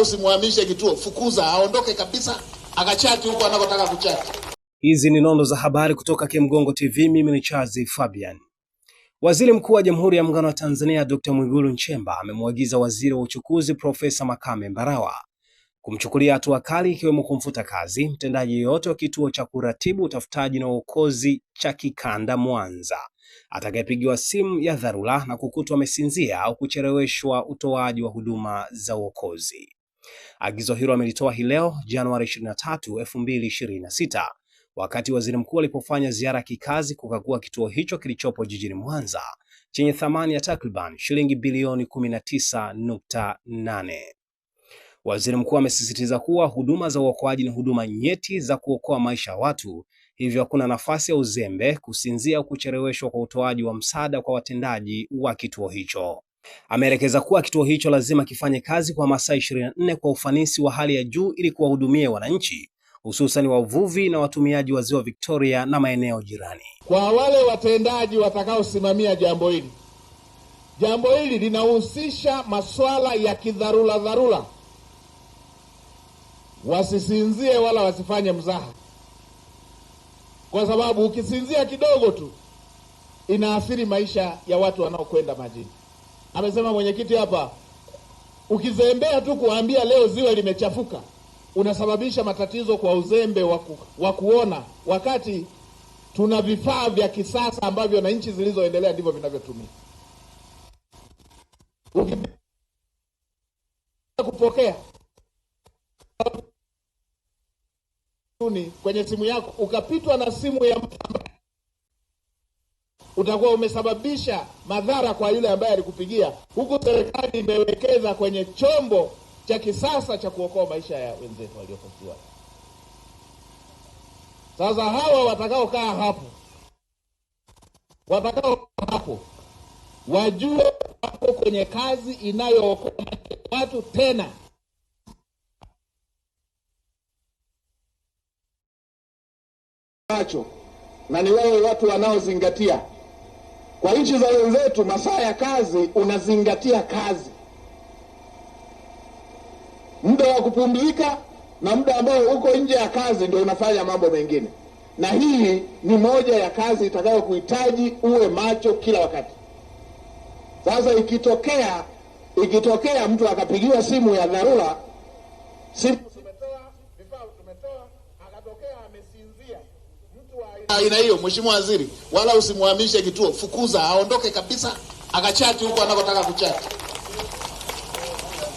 usimhamishe kituo, fukuza, aondoke kabisa, akachati huko anakotaka kuchati. Hizi ni nondo za habari kutoka Kimgongo TV. Mimi ni Charles Fabian. Waziri Mkuu wa Jamhuri ya Muungano wa Tanzania Dr. Mwigulu Nchemba amemwagiza Waziri wa Uchukuzi Profesa Makame Mbarawa kumchukulia hatua kali, ikiwemo kumfuta kazi mtendaji yeyote wa kituo cha kuratibu utafutaji na uokozi cha kikanda Mwanza atakayepigiwa simu ya dharura na kukutwa amesinzia au kucheleweshwa utoaji wa huduma za uokozi. Agizo hilo amelitoa hii leo Januari 23, 2026 wakati waziri mkuu alipofanya ziara ya kikazi kukagua kituo hicho kilichopo jijini Mwanza chenye thamani ya takriban shilingi bilioni 19.8. Waziri mkuu amesisitiza kuwa huduma za uokoaji ni huduma nyeti za kuokoa maisha ya watu, hivyo hakuna nafasi ya uzembe, kusinzia au kucheleweshwa kwa utoaji wa msaada kwa watendaji wa kituo hicho. Ameelekeza kuwa kituo hicho lazima kifanye kazi kwa masaa 24 kwa ufanisi wa hali ya juu ili kuwahudumia wananchi, hususan wavuvi na watumiaji wa Ziwa Victoria na maeneo jirani. Kwa wale watendaji watakaosimamia jambo hili linahusisha masuala ya kidharura. Wasisinzie wala wasifanye mzaha, kwa sababu ukisinzia kidogo tu inaathiri maisha ya watu wanaokwenda majini. Amesema mwenyekiti hapa, ukizembea tu kuambia leo ziwa limechafuka, unasababisha matatizo kwa uzembe wa kuona, wakati tuna vifaa vya kisasa ambavyo na nchi zilizoendelea ndivyo vinavyotumia. Kupokea kwenye simu yako ukapitwa na simu ya mtu, utakuwa umesababisha madhara kwa yule ambaye alikupigia, huku serikali imewekeza kwenye chombo cha kisasa cha kuokoa maisha ya wenzetu waliokosewa. Sasa hawa watakaokaa hapo wajue wako kwenye kazi inayookoa watu tena. Na ni wao watu wanaozingatia. Kwa nchi za wenzetu masaa ya kazi unazingatia kazi, muda wa kupumzika na muda ambao uko nje ya kazi ndio unafanya mambo mengine, na hii ni moja ya kazi itakayokuhitaji uwe macho kila wakati. Sasa ikitokea mtu akapigiwa simu ya dharura, simu tumetoa akatokea amesinzia, aina hiyo, Mheshimiwa Waziri, wala usimhamishe kituo, fukuza, aondoke kabisa, akachati huko anakotaka kuchati,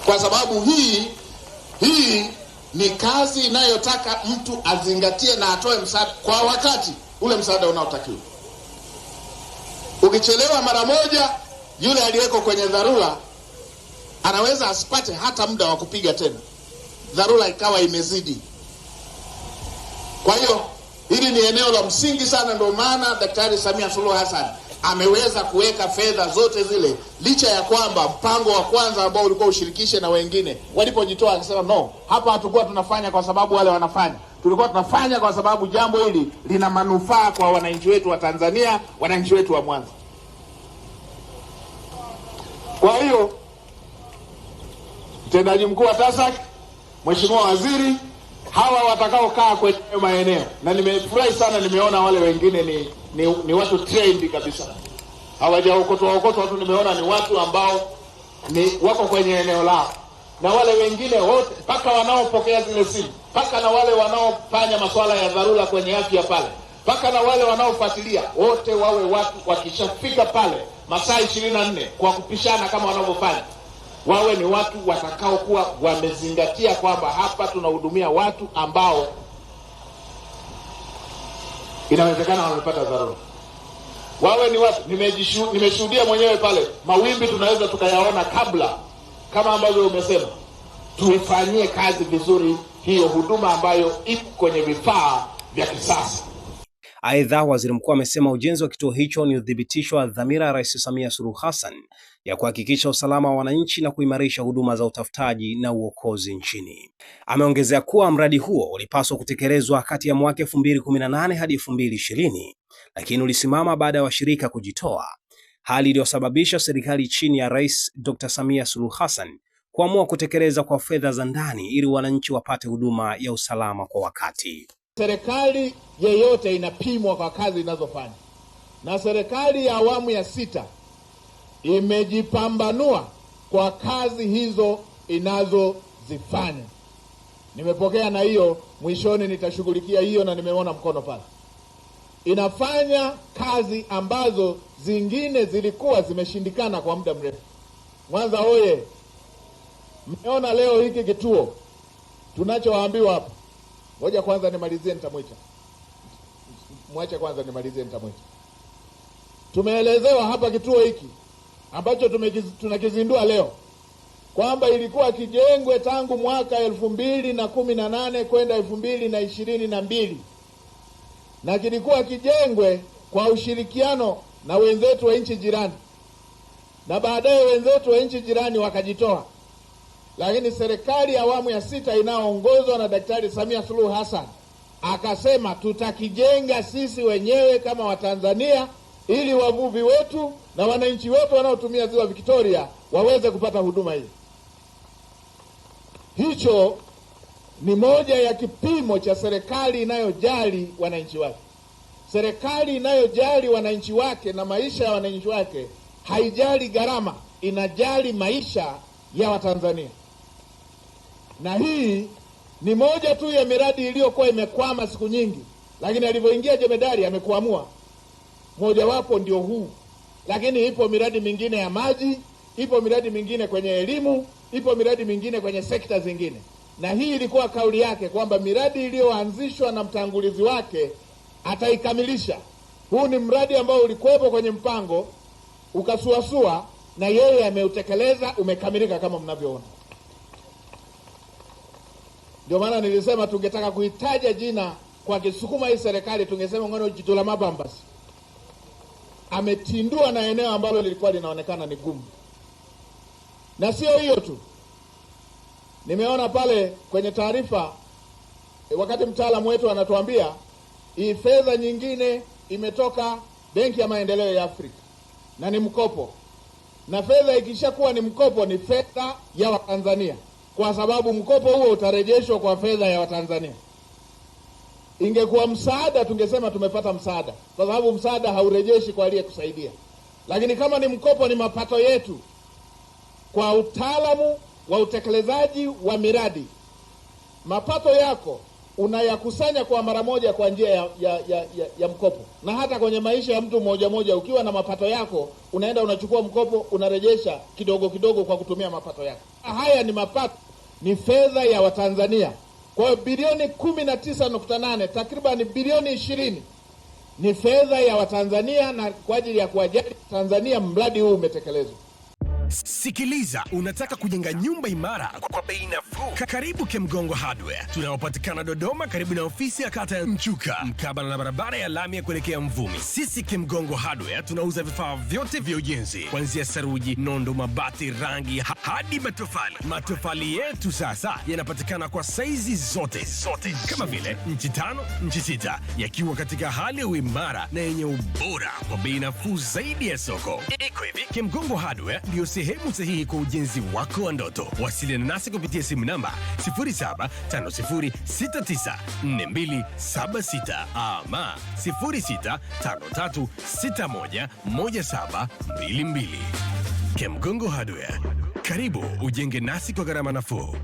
kwa sababu hii ni kazi inayotaka mtu azingatie na atoe msaada kwa wakati ule, msaada unaotakiwa. Ukichelewa mara moja, yule aliyeko kwenye dharura anaweza asipate hata muda wa kupiga tena, dharura ikawa imezidi. Kwa hiyo hili ni eneo la msingi sana, ndio maana Daktari Samia Suluhu Hassan ameweza kuweka fedha zote zile, licha ya kwamba mpango wa kwanza ambao ulikuwa ushirikishe na wengine walipojitoa akasema no, hapa hatakuwa tunafanya kwa sababu wale wanafanya, tulikuwa tunafanya kwa sababu jambo hili lina manufaa kwa wananchi wetu wa Tanzania, wananchi wetu wa Mwanza. Kwa hiyo mtendaji mkuu wa TASAC, Mheshimiwa Waziri, hawa watakaokaa kwenye maeneo, na nimefurahi sana nimeona wale wengine ni watu trained kabisa, hawajaokotwa watu, nimeona ni watu ambao wako kwenye eneo lao, na wale wengine wote mpaka wanaopokea zile simu, mpaka na wale wanaofanya masuala ya dharura kwenye afya pale, mpaka na wale wanaofuatilia, wote wawe watu wakishafika pale masaa 24 kwa kupishana kama wanavyofanya, wawe ni watu watakao kuwa wamezingatia kwamba hapa tunahudumia watu ambao inawezekana wamepata dharura. Wawe ni watu, nimeshuhudia mwenyewe pale, mawimbi tunaweza tukayaona kabla, kama ambavyo umesema, tuifanyie kazi vizuri hiyo huduma ambayo iko kwenye vifaa vya kisasa. Aidha, waziri mkuu amesema ujenzi wa kituo hicho ni udhibitisho wa dhamira ya Rais Samia Suluhu Hassan ya kuhakikisha usalama wa wananchi na kuimarisha huduma za utafutaji na uokozi nchini. Ameongezea kuwa mradi huo ulipaswa kutekelezwa kati ya mwaka 2018 hadi 2020, lakini ulisimama baada ya washirika kujitoa, hali iliyosababisha serikali chini ya Rais Dr. Samia Suluhu Hassan kuamua kutekeleza kwa fedha za ndani ili wananchi wapate huduma ya usalama kwa wakati. Serikali yeyote inapimwa kwa kazi inazofanya, na serikali ya awamu ya 6 imejipambanua kwa kazi hizo inazozifanya. Nimepokea na hiyo, mwishoni nitashughulikia hiyo, na nimeona mkono pale. Inafanya kazi ambazo zingine zilikuwa zimeshindikana kwa muda mrefu. Mwanza oye! Mmeona leo hiki kituo tunachoambiwa hapa. Ngoja kwanza nimalizie, nitamwita. Mwache kwanza nimalizie, nitamwita. Tumeelezewa hapa kituo hiki ambacho tunakizindua leo kwamba ilikuwa kijengwe tangu mwaka 2018 kwenda 2022, na kilikuwa kijengwe kwa ushirikiano na wenzetu wa nchi jirani, na baadaye wenzetu wa nchi jirani wakajitoa. Lakini serikali ya awamu ya 6 inayoongozwa na Daktari Samia Suluhu Hassan akasema tutakijenga sisi wenyewe kama Watanzania, ili wavuvi wetu na wananchi wetu wanaotumia ziwa Victoria waweze kupata huduma hii. Hicho ni moja ya kipimo cha serikali inayojali wananchi wake. Serikali inayojali wananchi wake na maisha ya wananchi wake haijali gharama, inajali maisha ya Watanzania. Na hii ni moja tu ya miradi iliyokuwa imekwama siku nyingi, lakini alivyoingia jemedari amekuamua. Mojawapo ndio huu, lakini ipo miradi mingine ya maji, ipo miradi mingine kwenye elimu, ipo miradi mingine kwenye sekta zingine. Na hii ilikuwa kauli yake kwamba miradi iliyoanzishwa na mtangulizi wake ataikamilisha. Huu ni mradi ambao ulikuwepo kwenye mpango, ukasuasua, na yeye ameutekeleza, umekamilika kama mnavyoona. Ndio maana nilisema tungetaka kuitaja jina kwa Kisukuma hii serikali, tungesema ngono jitola mabambas. Ametindua na eneo ambalo lilikuwa linaonekana ni gumu. Na sio hiyo tu. Nimeona pale kwenye taarifa wakati mtaalamu wetu anatuambia hii fedha nyingine imetoka Benki ya Maendeleo ya Afrika na ni mkopo. Na fedha ikishakuwa ni mkopo ni fedha ya Watanzania, kwa sababu mkopo huo utarejeshwa kwa fedha ya Watanzania. Ingekuwa msaada tungesema tumepata msaada, kwa sababu msaada haurejeshi kwa aliyekusaidia. Lakini kama ni mkopo, ni mapato yetu kwa utaalamu wa utekelezaji wa miradi. Mapato yako unayakusanya kwa mara moja kwa njia ya mkopo. Na hata kwenye maisha ya mtu mmoja mmoja, ukiwa na mapato yako unaenda unachukua mkopo, unarejesha kidogo kidogo kwa kutumia mapato yako. Haya ni mapato, ni fedha ya Watanzania. Kwa hiyo bilioni 19.8, takriban bilioni 20 ni fedha ya Watanzania, na kwa ajili ya kuwajali Tanzania mradi huu umetekelezwa. Sikiliza, unataka kujenga nyumba imara kwa bei nafuu? Karibu Kemgongo Hardware. Tunaopatikana Dodoma karibu na ofisi ya kata ya Mchuka, mkabala na barabara ya lami ya kuelekea Mvumi. Sisi Kemgongo Hardware tunauza vifaa vyote vya ujenzi, kuanzia saruji, nondo, mabati, rangi hadi matofali. Matofali yetu sasa yanapatikana kwa saizi zote kama vile inchi 5, inchi 6, yakiwa katika hali ya uimara na yenye ubora kwa bei nafuu zaidi ya soko. Iko hivi, Kemgongo Hardware ndio sehemu sahihi kwa ujenzi wako wa ndoto. Wasiliana nasi kupitia simu namba 0750694276 ama 0653611722. Kemgongo Hardware, karibu ujenge nasi kwa gharama nafuu.